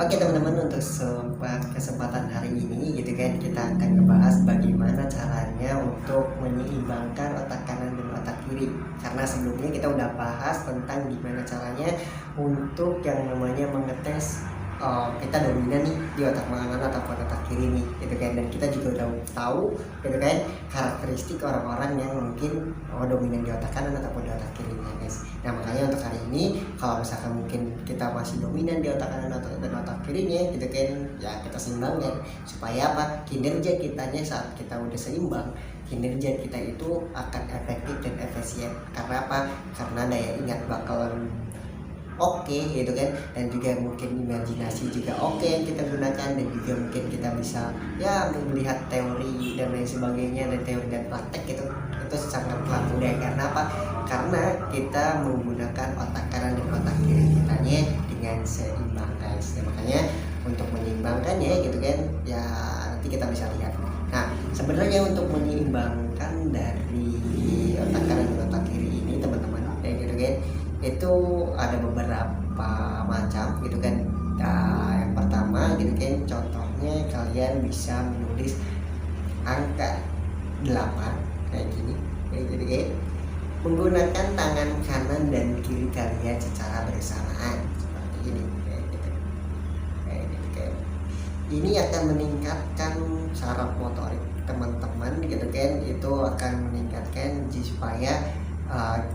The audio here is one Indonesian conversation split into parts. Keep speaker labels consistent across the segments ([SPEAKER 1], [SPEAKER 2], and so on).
[SPEAKER 1] Oke teman-teman, untuk kesempatan hari ini gitu kan, kita akan ngebahas bagaimana caranya untuk menyeimbangkan otak kanan dan otak kiri. Karena sebelumnya kita udah bahas tentang gimana caranya untuk yang namanya mengetes kita dominan nih di otak kanan ataupun otak kiri nih gitu kan. Dan kita juga udah tahu gitu kan karakteristik orang-orang yang mungkin dominan di otak kanan ataupun di otak kiri ya guys. Nah makanya untuk hari ini, kalau misalkan mungkin kita masih dominan di otak kanan dan otak kirinya gitu kan, ya kita seimbangkan supaya apa, kinerja kitanya saat kita udah seimbang, kinerja kita itu akan efektif dan efisien. Karena apa? Karena daya ingat bakalan oke gitu kan, dan juga mungkin imajinasi juga oke yang kita gunakan, dan juga mungkin kita bisa ya melihat teori dan lain sebagainya, dan teori dan praktek itu sangatlah mudah. Karena apa? Karena kita menggunakan otak kanan dan otak kiri kitanya dengan seimbang guys. Nah, makanya untuk menyeimbangkannya gitu kan ya, nanti kita bisa lihat. Nah sebenarnya untuk menyeimbangkan dari otak kanan dan otak kiri ini teman-teman kayak gitu kan, itu ada beberapa macam gitu kan. Nah, yang pertama gitu kan, contohnya kalian bisa menulis angka 8 kayak gini kayak gitu kan, menggunakan tangan kanan dan kiri kalian secara bersamaan seperti ini kayak gitu kan. Ini akan meningkatkan saraf motorik teman-teman gitu kan, itu akan meningkatkan supaya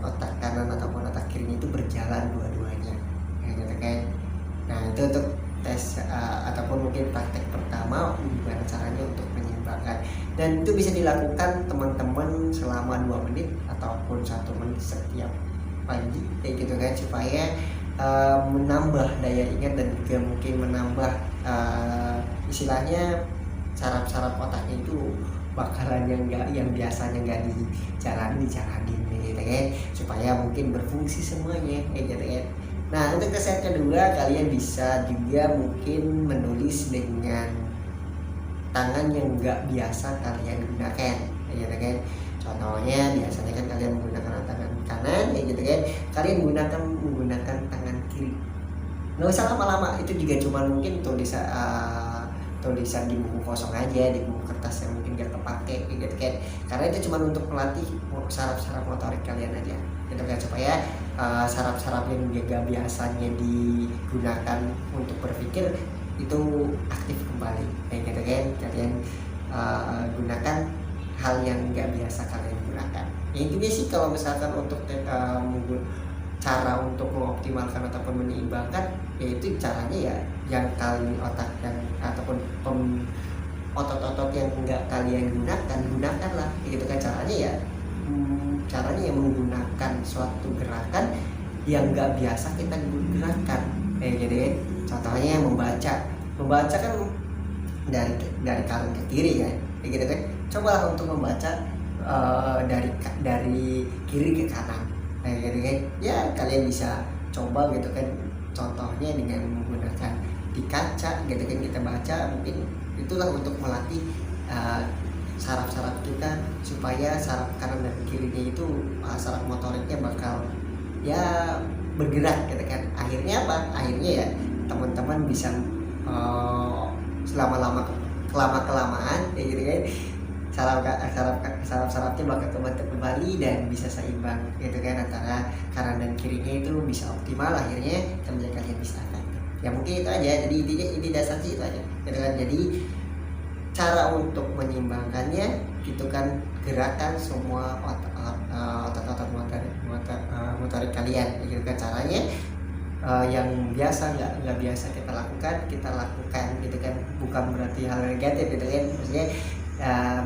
[SPEAKER 1] otak kanan ataupun otak kiri itu berjalan dua-duanya kayak gitu kan. Nah itu untuk tes ataupun mungkin praktek pertama gimana caranya untuk menyeimbangkan, dan itu bisa dilakukan teman-teman selama 2 menit ataupun 1 menit setiap pagi kayak gitu kan, supaya menambah daya ingat dan juga mungkin menambah istilahnya saraf-saraf otaknya itu bakalan yang biasanya nggak dijalanin gitu kan, supaya mungkin berfungsi semuanya kayak gitu kan. Nah untuk tes yang kedua, kalian bisa juga mungkin menulis dengan tangan yang nggak biasa kalian gunakan kayak gitu kan. Contohnya biasanya kan kalian menggunakan tangan kanan kayak gitu kan, kalian menggunakan tangan kiri. Nggak usah lama-lama, itu juga cuma mungkin tulisan di buku kosong aja, di buku kertas yang mungkin gak kepake gitu kan. Karena itu cuma untuk melatih saraf-saraf motorik kalian aja gitu kan, supaya saraf-saraf yang gak biasanya digunakan untuk berpikir itu aktif kembali kayak gitu kan. Kalian gunakan hal yang gak biasa kalian gunakan. Intinya sih kalau misalkan untuk cara untuk mengoptimalkan ataupun menyeimbangkan, yaitu caranya ya yang kali otak yang ataupun otot-otot yang enggak kalian gunakanlah gitu kan. Caranya ya menggunakan suatu gerakan yang enggak biasa kita gerakan kayak gitu kan. Contohnya membaca kan dari kanan ke kiri kan kayak gitu kan. Cobalah untuk membaca dari kiri ke kanan kayak gitu kan. Ya kalian bisa coba gitu kan, contohnya dengan menggunakan di kaca gitu kan, kita baca. Mungkin itulah untuk melatih saraf-saraf kita, supaya saraf kanan dan kirinya itu saraf motoriknya bakal ya bergerak gitu kan. Akhirnya apa? Akhirnya ya teman-teman bisa kelamaan kayak gitu kan, saraf-sarafnya bakal kebentuk kembali dan bisa seimbang gitu kan, antara kanan dan kirinya itu bisa optimal. Akhirnya kerja kalian bisa efektif. Ya mungkin itu aja, jadi inti dasar sih itu aja gitu kan. Jadi cara untuk menyeimbangkannya gitu kan, gerakan semua otot-otot motorik kalian gitu kan. Caranya yang biasa nggak biasa kita lakukan gitu kan, bukan berarti hal negatif gitu kan. Maksudnya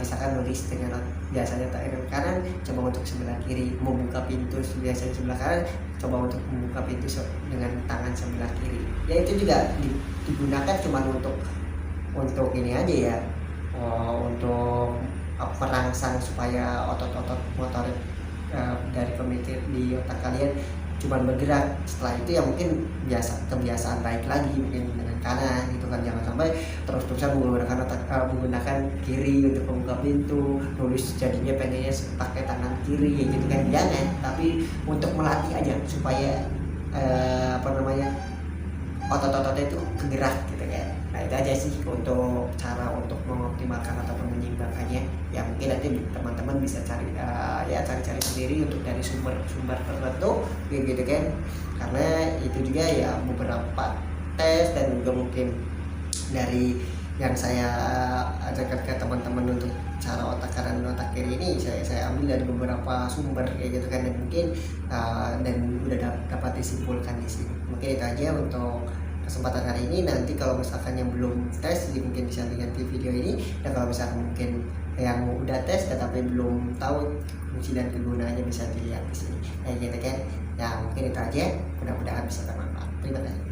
[SPEAKER 1] misalkan nulis dengan biasanya tangan kanan, coba untuk sebelah kiri. Membuka pintu biasanya sebelah kanan, coba untuk membuka pintu dengan tangan sebelah kiri. Ya itu juga digunakan cuma untuk ini aja ya, untuk merangsang supaya otot-otot motorik dari pemikir di otak kalian cuma bergerak. Setelah itu ya mungkin kebiasaan baik lagi mungkin dengan kanan gitu kan. Jangan sampai terus-terusan menggunakan kiri untuk membuka pintu, nulis jadinya pengennya pakai tangan kiri gitu kan. Jangan, tapi untuk melatih aja supaya otot-ototnya itu kegerak gitu kan. Nah itu aja sih untuk cara untuk mengoptimalkan ataupun menyeimbangkannya. Ya mungkin nanti teman-teman bisa cari cari-cari sendiri untuk dari sumber-sumber tertentu gitu kan, karena itu juga ya beberapa tes dan juga mungkin dari yang saya ajarkan ke teman-teman untuk cara otak kanan dan otak kiri ini saya ambil dari beberapa sumber kayak gitu kan, dan mungkin dan udah dapat disimpulkan di sini. Mungkin itu aja untuk kesempatan hari ini. Nanti kalau misalkan yang belum tes jadi mungkin bisa lihat di video ini, dan kalau misalkan mungkin yang udah tes tetapi belum tahu fungsi dan kegunaannya bisa dilihat di sini kayak gitu kan. Ya mungkin itu aja, mudah-mudahan bisa bermanfaat. Terima kasih.